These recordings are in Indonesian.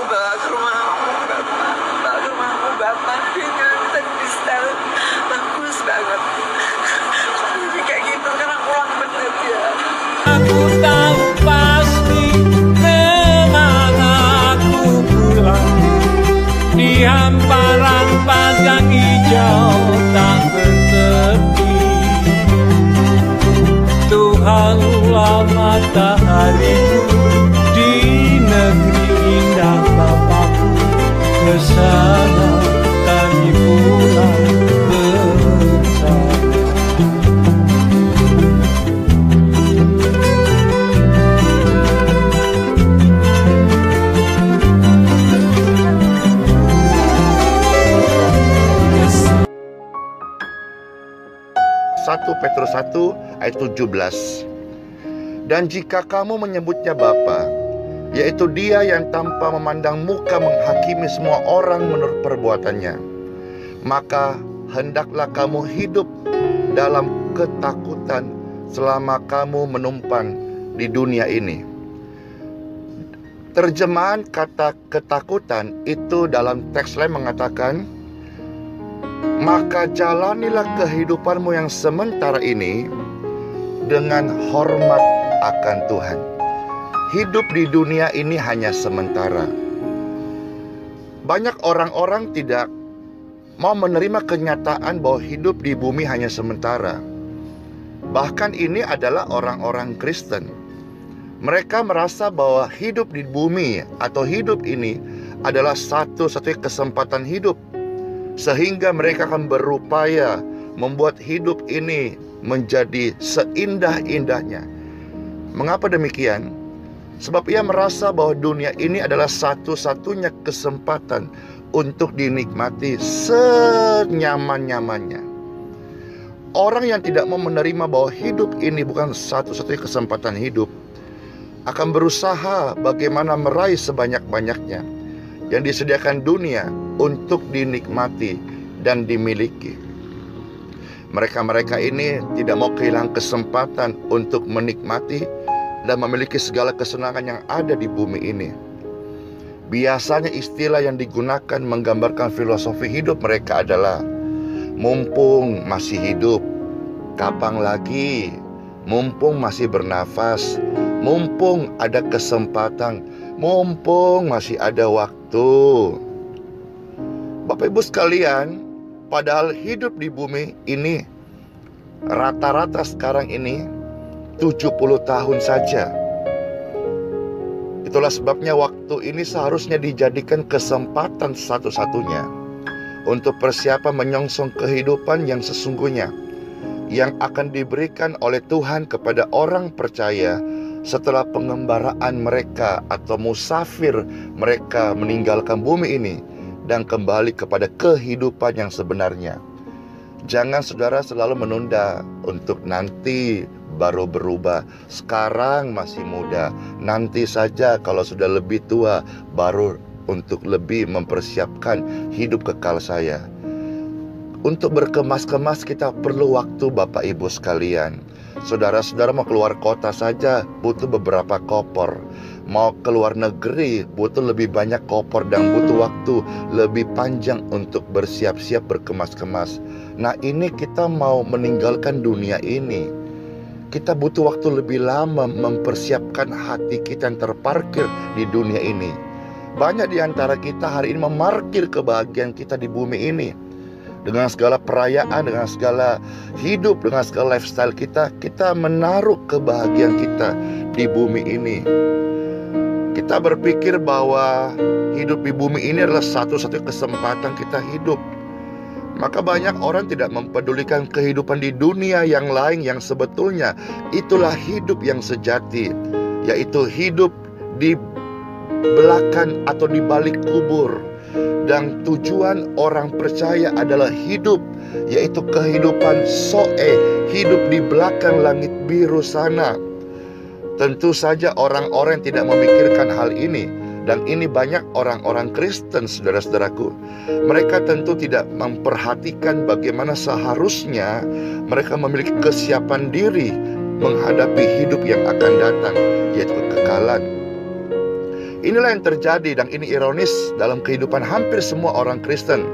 bawa ke rumahmu Bapak, bawa ke rumahmu Bapak dengan kristal bagus banget. Jadi kayak gitu sekarang pulang bener ya. Aku tahu pasti kemana aku pulang, di hamparan padang hijau tak bertepi. Tuhanlah matahariku di negeri indah Bapakku, ke sana kami pulang bersama. Petrus 1 ayat 17. Dan jika kamu menyebutnya Bapa, yaitu Dia yang tanpa memandang muka menghakimi semua orang menurut perbuatannya, maka hendaklah kamu hidup dalam ketakutan selama kamu menumpang di dunia ini. Terjemahan kata ketakutan itu dalam teks lain mengatakan, maka jalanilah kehidupanmu yang sementara ini dengan hormat akan Tuhan. Hidup di dunia ini hanya sementara. Banyak orang-orang tidak mau menerima kenyataan bahwa hidup di bumi hanya sementara. Bahkan ini adalah orang-orang Kristen. Mereka merasa bahwa hidup di bumi atau hidup ini adalah satu-satunya kesempatan hidup, sehingga mereka akan berupaya membuat hidup ini menjadi seindah-indahnya. Mengapa demikian? Sebab ia merasa bahwa dunia ini adalah satu-satunya kesempatan untuk dinikmati senyaman-nyamannya. Orang yang tidak mau menerima bahwa hidup ini bukan satu-satunya kesempatan hidup akan berusaha bagaimana meraih sebanyak-banyaknya yang disediakan dunia untuk dinikmati dan dimiliki. Mereka-mereka ini tidak mau kehilangan kesempatan untuk menikmati dan memiliki segala kesenangan yang ada di bumi ini. Biasanya istilah yang digunakan menggambarkan filosofi hidup mereka adalah mumpung masih hidup, kapan lagi, mumpung masih bernafas, mumpung ada kesempatan, mumpung masih ada waktu. Bapak Ibu sekalian, padahal hidup di bumi ini rata-rata sekarang ini 70 tahun saja. Itulah sebabnya waktu ini seharusnya dijadikan kesempatan satu-satunya untuk persiapan menyongsong kehidupan yang sesungguhnya, yang akan diberikan oleh Tuhan kepada orang percaya setelah pengembaraan mereka atau musafir mereka meninggalkan bumi ini dan kembali kepada kehidupan yang sebenarnya. Jangan saudara selalu menunda untuk nanti baru berubah. Sekarang masih muda, nanti saja kalau sudah lebih tua baru untuk lebih mempersiapkan hidup kekal saya. Untuk berkemas-kemas kita perlu waktu Bapak Ibu sekalian. Saudara-saudara mau keluar kota saja butuh beberapa koper. Mau keluar negeri butuh lebih banyak koper dan butuh waktu lebih panjang untuk bersiap-siap berkemas-kemas. Nah, ini kita mau meninggalkan dunia ini, kita butuh waktu lebih lama mempersiapkan hati kita yang terparkir di dunia ini. Banyak di antara kita hari ini memarkir kebahagiaan kita di bumi ini. Dengan segala perayaan, dengan segala hidup, dengan segala lifestyle kita, kita menaruh kebahagiaan kita di bumi ini. Kita berpikir bahwa hidup di bumi ini adalah satu-satunya kesempatan kita hidup. Maka banyak orang tidak mempedulikan kehidupan di dunia yang lain yang sebetulnya itulah hidup yang sejati, yaitu hidup di belakang atau di balik kubur. Dan tujuan orang percaya adalah hidup, yaitu kehidupan soe, hidup di belakang langit biru sana. Tentu saja orang-orang yang tidak memikirkan hal ini, dan ini banyak orang-orang Kristen, saudara-saudaraku. Mereka tentu tidak memperhatikan bagaimana seharusnya mereka memiliki kesiapan diri menghadapi hidup yang akan datang, yaitu kekekalan. Inilah yang terjadi, dan ini ironis dalam kehidupan hampir semua orang Kristen.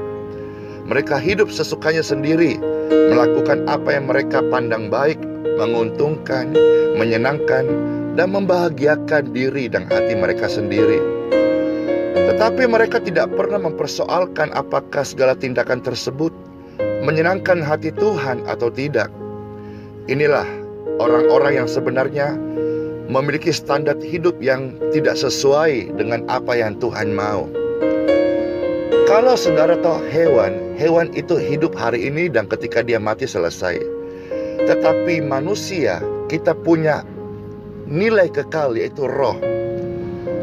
Mereka hidup sesukanya sendiri, melakukan apa yang mereka pandang baik, menguntungkan, menyenangkan, dan membahagiakan diri dan hati mereka sendiri. Tetapi mereka tidak pernah mempersoalkan apakah segala tindakan tersebut menyenangkan hati Tuhan atau tidak. Inilah orang-orang yang sebenarnya memiliki standar hidup yang tidak sesuai dengan apa yang Tuhan mau. Kalau saudara tahu hewan itu hidup hari ini dan ketika dia mati selesai. Tetapi manusia, kita punya nilai kekal, yaitu roh.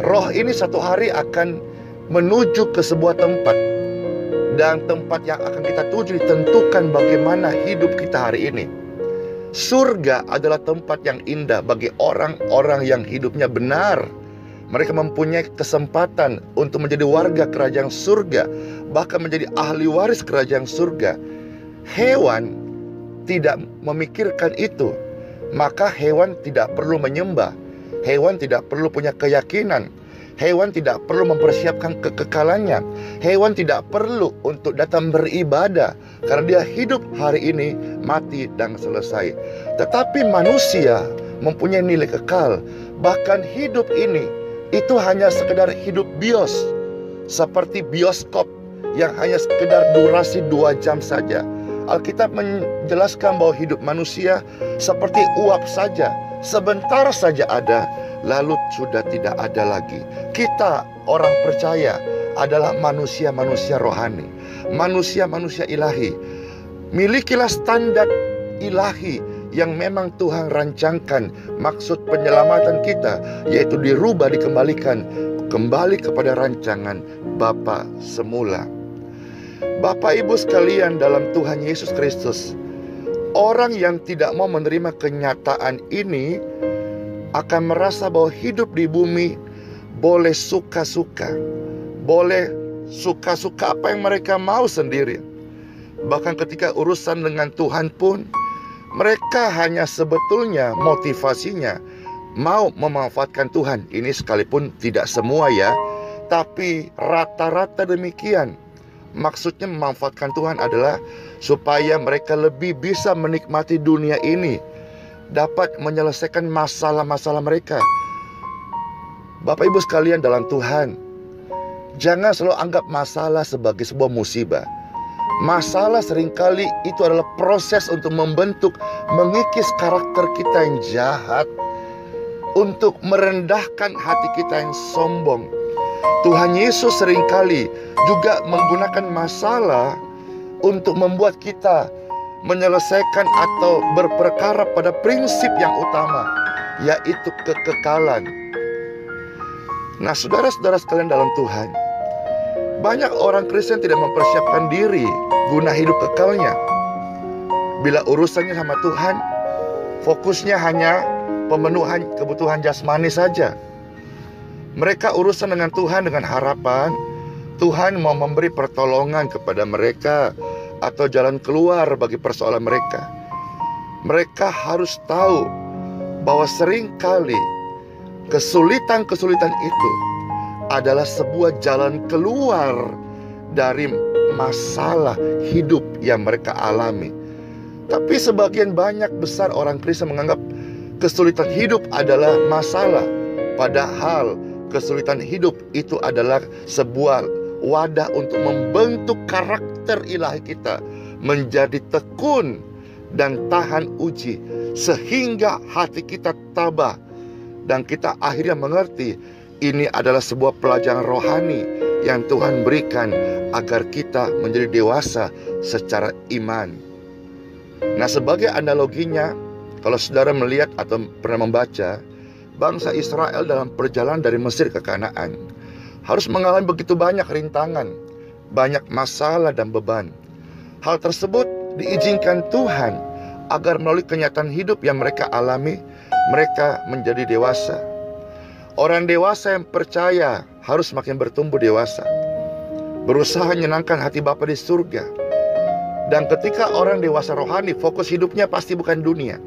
Roh ini satu hari akan menuju ke sebuah tempat, dan tempat yang akan kita tuju ditentukan bagaimana hidup kita hari ini. Surga adalah tempat yang indah bagi orang-orang yang hidupnya benar. Mereka mempunyai kesempatan untuk menjadi warga kerajaan surga, bahkan menjadi ahli waris kerajaan surga. Hewan tidak memikirkan itu, maka hewan tidak perlu menyembah. Hewan tidak perlu punya keyakinan. Hewan tidak perlu mempersiapkan kekekalannya. Hewan tidak perlu untuk datang beribadah, karena dia hidup hari ini, mati dan selesai. Tetapi manusia mempunyai nilai kekal. Bahkan hidup ini itu hanya sekedar hidup bios, seperti bioskop yang hanya sekedar durasi 2 jam saja. Alkitab menjelaskan bahwa hidup manusia seperti uap saja, sebentar saja ada, lalu sudah tidak ada lagi. Kita orang percaya adalah manusia-manusia rohani, manusia-manusia ilahi. Milikilah standar ilahi yang memang Tuhan rancangkan. Maksud penyelamatan kita yaitu dirubah, dikembalikan kembali kepada rancangan Bapa semula. Bapak Ibu sekalian dalam Tuhan Yesus Kristus, orang yang tidak mau menerima kenyataan ini akan merasa bahwa hidup di bumi boleh suka-suka, boleh suka-suka apa yang mereka mau sendiri. Bahkan ketika urusan dengan Tuhan pun, mereka hanya sebetulnya motivasinya mau memanfaatkan Tuhan. Ini sekalipun tidak semua ya, tapi rata-rata demikian. Maksudnya memanfaatkan Tuhan adalah supaya mereka lebih bisa menikmati dunia ini, dapat menyelesaikan masalah-masalah mereka. Bapak Ibu sekalian dalam Tuhan, jangan selalu anggap masalah sebagai sebuah musibah. Masalah seringkali itu adalah proses untuk membentuk, mengikis karakter kita yang jahat, untuk merendahkan hati kita yang sombong. Tuhan Yesus seringkali juga menggunakan masalah untuk membuat kita menyelesaikan atau berperkara pada prinsip yang utama, yaitu kekekalan. Nah, saudara-saudara sekalian dalam Tuhan, banyak orang Kristen tidak mempersiapkan diri guna hidup kekalnya. Bila urusannya sama Tuhan, fokusnya hanya pemenuhan kebutuhan jasmani saja. Mereka urusan dengan Tuhan dengan harapan Tuhan mau memberi pertolongan kepada mereka atau jalan keluar bagi persoalan mereka. Mereka harus tahu bahwa seringkali kesulitan-kesulitan itu adalah sebuah jalan keluar dari masalah hidup yang mereka alami. Tapi sebagian banyak besar orang Kristen menganggap kesulitan hidup adalah masalah, padahal kesulitan hidup itu adalah sebuah wadah untuk membentuk karakter ilahi kita menjadi tekun dan tahan uji, sehingga hati kita tabah dan kita akhirnya mengerti ini adalah sebuah pelajaran rohani yang Tuhan berikan agar kita menjadi dewasa secara iman. Nah, sebagai analoginya, kalau saudara melihat atau pernah membaca, bangsa Israel dalam perjalanan dari Mesir ke Kanaan harus mengalami begitu banyak rintangan, banyak masalah dan beban. Hal tersebut diizinkan Tuhan agar melalui kenyataan hidup yang mereka alami, mereka menjadi dewasa. Orang dewasa yang percaya harus makin bertumbuh dewasa, berusaha menyenangkan hati Bapa di surga. Dan ketika orang dewasa rohani, fokus hidupnya pasti bukan dunia,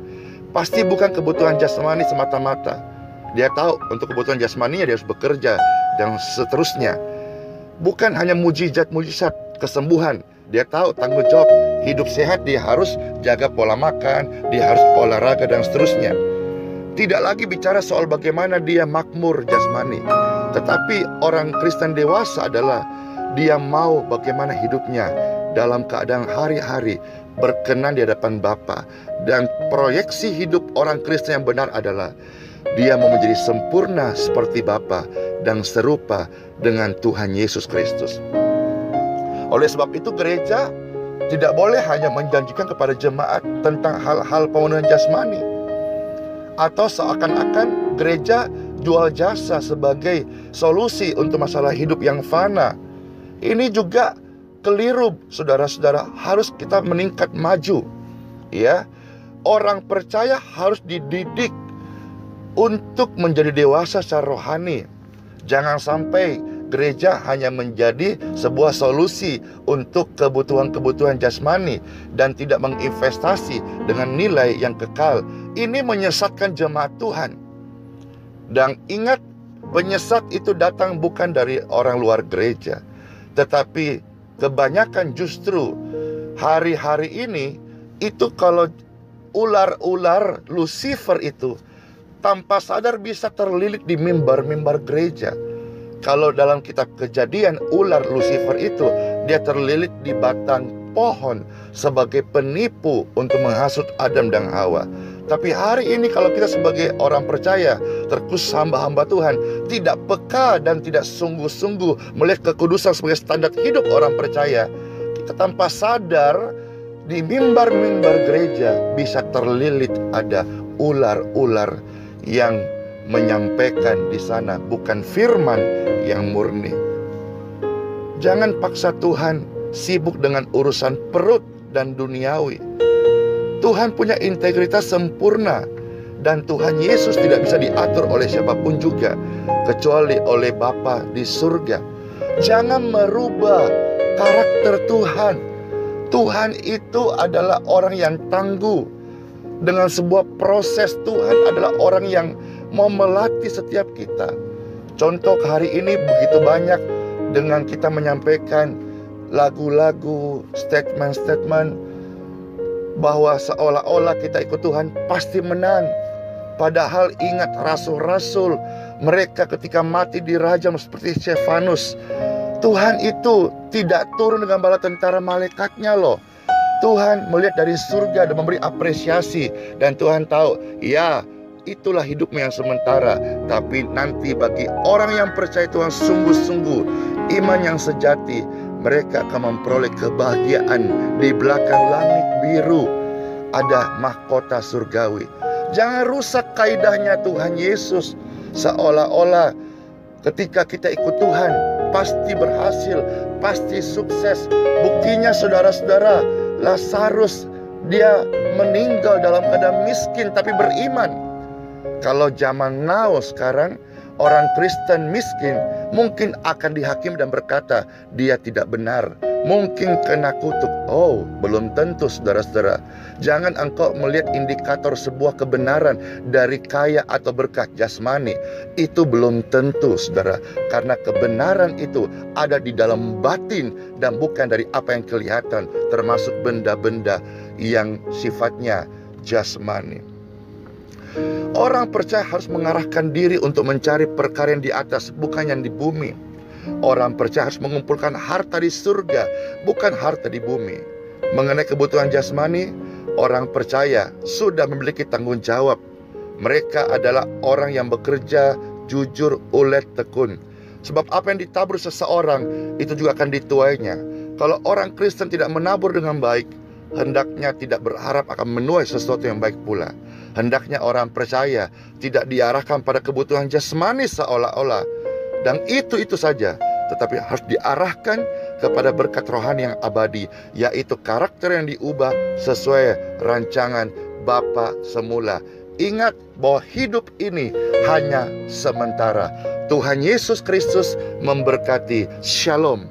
pasti bukan kebutuhan jasmani semata-mata. Dia tahu untuk kebutuhan jasmaninya dia harus bekerja, dan seterusnya. Bukan hanya mujizat-mujizat kesembuhan. Dia tahu tanggung jawab hidup sehat, dia harus jaga pola makan, dia harus olahraga dan seterusnya. Tidak lagi bicara soal bagaimana dia makmur jasmani, tetapi orang Kristen dewasa adalah dia mau bagaimana hidupnya dalam keadaan hari-hari berkenan di hadapan Bapa. Dan proyeksi hidup orang Kristen yang benar adalah dia mau menjadi sempurna seperti Bapa dan serupa dengan Tuhan Yesus Kristus. Oleh sebab itu gereja tidak boleh hanya menjanjikan kepada jemaat tentang hal-hal pemenuhan jasmani, atau seakan-akan gereja jual jasa sebagai solusi untuk masalah hidup yang fana. Ini juga keliru, saudara-saudara. Harus kita meningkat maju, ya. Orang percaya harus dididik untuk menjadi dewasa secara rohani. Jangan sampai gereja hanya menjadi sebuah solusi untuk kebutuhan-kebutuhan jasmani dan tidak menginvestasi dengan nilai yang kekal. Ini menyesatkan jemaat Tuhan. Dan ingat, penyesat itu datang bukan dari orang luar gereja, tetapi kebanyakan justru hari-hari ini itu kalau ular-ular Lucifer itu tanpa sadar bisa terlilit di mimbar-mimbar gereja. Kalau dalam kitab Kejadian, ular Lucifer itu dia terlilit di batang pohon sebagai penipu untuk menghasut Adam dan Hawa. Tapi hari ini kalau kita sebagai orang percaya, terkhusus hamba-hamba Tuhan, tidak peka dan tidak sungguh-sungguh melihat kekudusan sebagai standar hidup orang percaya, kita tanpa sadar di mimbar-mimbar gereja bisa terlilit ada ular-ular yang menyampaikan di sana bukan firman yang murni. Jangan paksa Tuhan sibuk dengan urusan perut dan duniawi. Tuhan punya integritas sempurna, dan Tuhan Yesus tidak bisa diatur oleh siapapun juga kecuali oleh Bapa di surga. Jangan merubah karakter Tuhan. Tuhan itu adalah orang yang tangguh. Dengan sebuah proses, Tuhan adalah orang yang mau melatih setiap kita. Contoh hari ini begitu banyak dengan kita menyampaikan lagu-lagu, statement-statement bahwa seolah-olah kita ikut Tuhan pasti menang. Padahal ingat rasul-rasul, mereka ketika mati dirajam seperti Stefanus, Tuhan itu tidak turun dengan bala tentara malaikatnya loh. Tuhan melihat dari surga dan memberi apresiasi. Dan Tuhan tahu, ya itulah hidupmu yang sementara. Tapi nanti bagi orang yang percaya Tuhan sungguh-sungguh, iman yang sejati, mereka akan memperoleh kebahagiaan di belakang langit biru. Ada mahkota surgawi. Jangan rusak kaidahnya Tuhan Yesus. Seolah-olah ketika kita ikut Tuhan pasti berhasil, pasti sukses. Buktinya saudara-saudara, Lazarus dia meninggal dalam keadaan miskin tapi beriman. Kalau zaman now sekarang, orang Kristen miskin mungkin akan dihakimi dan berkata dia tidak benar, mungkin kena kutuk. Oh, belum tentu saudara-saudara. Jangan engkau melihat indikator sebuah kebenaran dari kaya atau berkah jasmani. Itu belum tentu saudara, karena kebenaran itu ada di dalam batin dan bukan dari apa yang kelihatan, termasuk benda-benda yang sifatnya jasmani. Orang percaya harus mengarahkan diri untuk mencari perkara yang di atas, bukan yang di bumi. Orang percaya harus mengumpulkan harta di surga, bukan harta di bumi. Mengenai kebutuhan jasmani, orang percaya sudah memiliki tanggung jawab. Mereka adalah orang yang bekerja jujur, ulet, tekun. Sebab apa yang ditabur seseorang, itu juga akan dituainya. Kalau orang Kristen tidak menabur dengan baik, hendaknya tidak berharap akan menuai sesuatu yang baik pula. Hendaknya orang percaya tidak diarahkan pada kebutuhan jasmani seolah-olah, dan itu saja, tetapi harus diarahkan kepada berkat rohani yang abadi, yaitu karakter yang diubah sesuai rancangan Bapa semula. Ingat bahwa hidup ini hanya sementara. Tuhan Yesus Kristus memberkati. Shalom.